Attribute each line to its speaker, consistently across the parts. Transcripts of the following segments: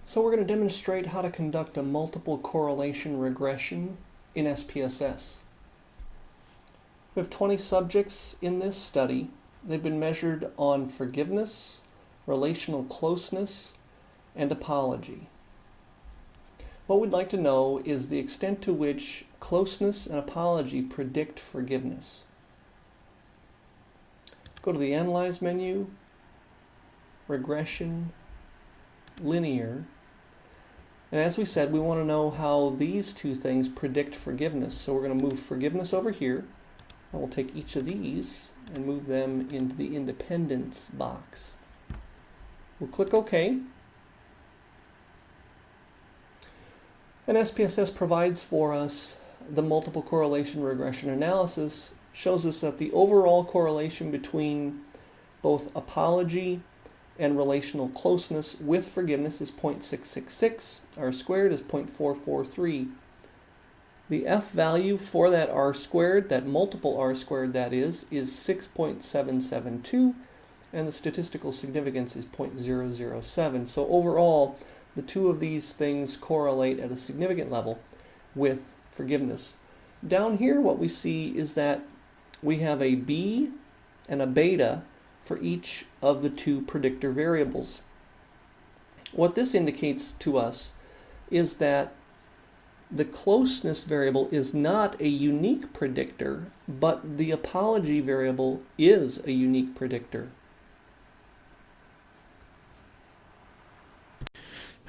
Speaker 1: So we're going to demonstrate how to conduct a multiple correlation regression in SPSS. We have 20 subjects in this study. They've been measured on forgiveness, relational closeness, and apology. What we'd like to know is the extent to which closeness and apology predict forgiveness. Go to the Analyze menu, Regression, Linear, and as we said, we want to know how these two things predict forgiveness. So we're going to move forgiveness over here, and we'll take each of these and move them into the independence box. We'll click OK. And SPSS provides for us the multiple correlation regression analysis, shows us that the overall correlation between both apology and relational closeness with forgiveness is 0.666. R squared is 0.443. The F value for that R squared, that multiple R squared that is 6.772, and the statistical significance is 0.007. So overall, the two of these things correlate at a significant level with forgiveness. Down here, what we see is that we have a B and a beta for each of the two predictor variables. What this indicates to us is that the closeness variable is not a unique predictor, but the apology variable is a unique predictor.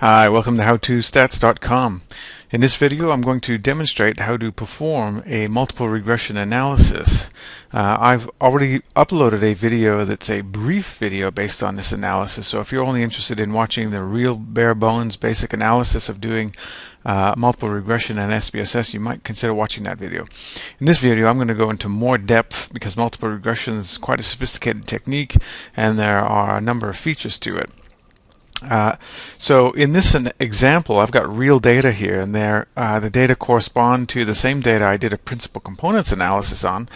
Speaker 2: Hi, welcome to howtostats.com. In this video, I'm going to demonstrate how to perform a multiple regression analysis. I've already uploaded a video that's a brief video based on this analysis, so if you're only interested in watching the real bare bones basic analysis of doing multiple regression and SPSS, you might consider watching that video. In this video, I'm going to go into more depth because multiple regression is quite a sophisticated technique and there are a number of features to it. So in this example, I've got real data here, and the data correspond to the same data I did a principal components analysis on,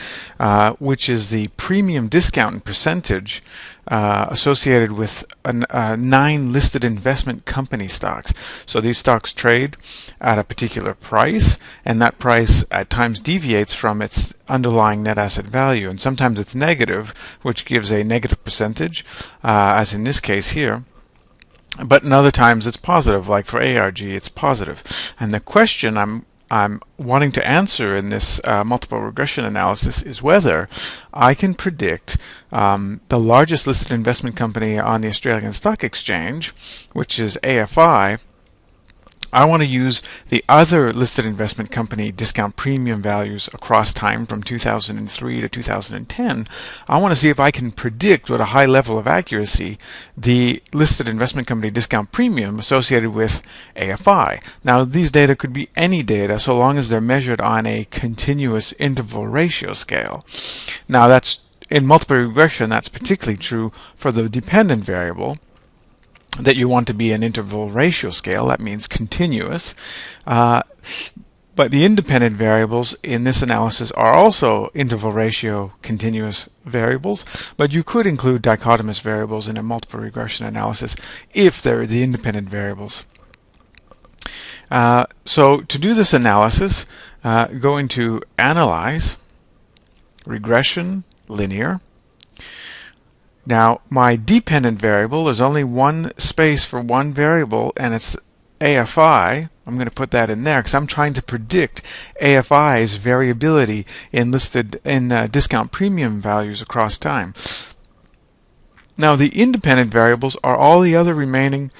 Speaker 2: which is the premium discount percentage associated with 9 listed investment company stocks. So these stocks trade at a particular price, and that price at times deviates from its underlying net asset value, and sometimes it's negative, which gives a negative percentage, as in this case here. But in other times it's positive, like for ARG it's positive. And the question I'm wanting to answer in this multiple regression analysis is whether I can predict the largest listed investment company on the Australian Stock Exchange, which is AFI. I want to use the other listed investment company discount premium values across time from 2003 to 2010. I want to see if I can predict with a high level of accuracy the listed investment company discount premium associated with AFI. Now, these data could be any data so long as they're measured on a continuous interval ratio scale. Now, that's in multiple regression, that's particularly true for the dependent variable, that you want to be an interval ratio scale. That means continuous. But the independent variables in this analysis are also interval ratio continuous variables, but you could include dichotomous variables in a multiple regression analysis if they're the independent variables. So to do this analysis, go into Analyze, Regression, Linear. Now, my dependent variable is only one space for one variable, and it's AFI. I'm going to put that in there because I'm trying to predict AFI's variability in discount premium values across time. Now, the independent variables are all the other remaining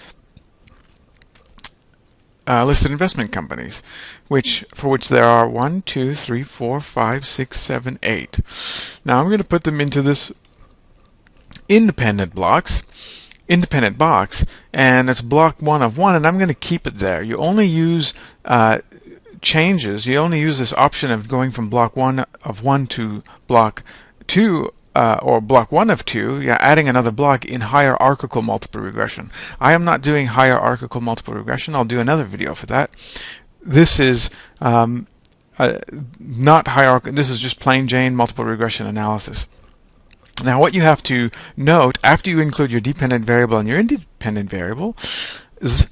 Speaker 2: listed investment companies, for which there are 1, 2, 3, 4, 5, 6, 7, 8. Now, I'm going to put them into this independent box, and it's block 1 of 1, and I'm going to keep it there. You only use changes. You only use this option of going from block 1 of 1 to block 2 or block 1 of 2, adding another block in hierarchical multiple regression. I am not doing hierarchical multiple regression. I'll do another video for that. This is not hierarchical. This is just plain Jane multiple regression analysis. Now, what you have to note after you include your dependent variable and your independent variable is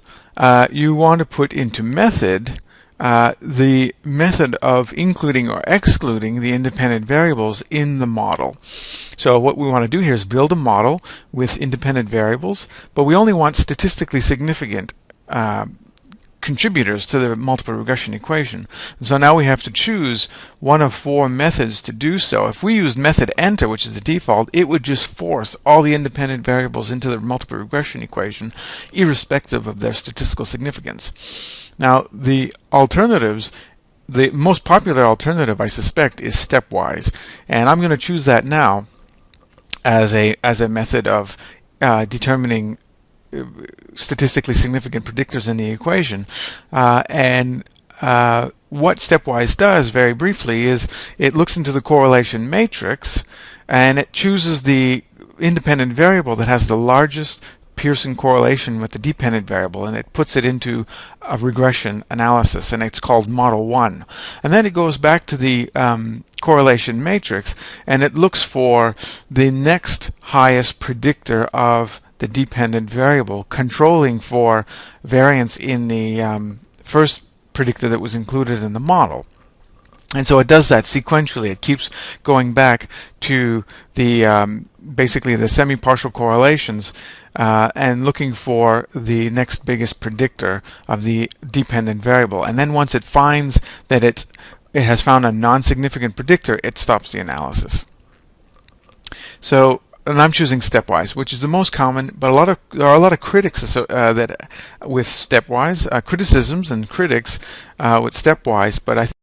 Speaker 2: you want to put into method the method of including or excluding the independent variables in the model. So what we want to do here is build a model with independent variables, but we only want statistically significant contributors to the multiple regression equation. And so now we have to choose one of 4 methods to do so. If we used method enter, which is the default, it would just force all the independent variables into the multiple regression equation, irrespective of their statistical significance. Now, the alternatives, the most popular alternative, I suspect, is stepwise, and I'm going to choose that now as a method of determining statistically significant predictors in the equation. What stepwise does, very briefly, is it looks into the correlation matrix and it chooses the independent variable that has the largest Pearson correlation with the dependent variable, and it puts it into a regression analysis, and it's called Model 1. And then it goes back to the correlation matrix and it looks for the next highest predictor of the dependent variable, controlling for variance in the first predictor that was included in the model. And so it does that sequentially. It keeps going back to the basically the semi-partial correlations and looking for the next biggest predictor of the dependent variable. And then once it finds that it has found a non-significant predictor, it stops the analysis. So, and I'm choosing stepwise, which is the most common, but there are a lot of critics that with stepwise, criticisms and critics with stepwise, but I think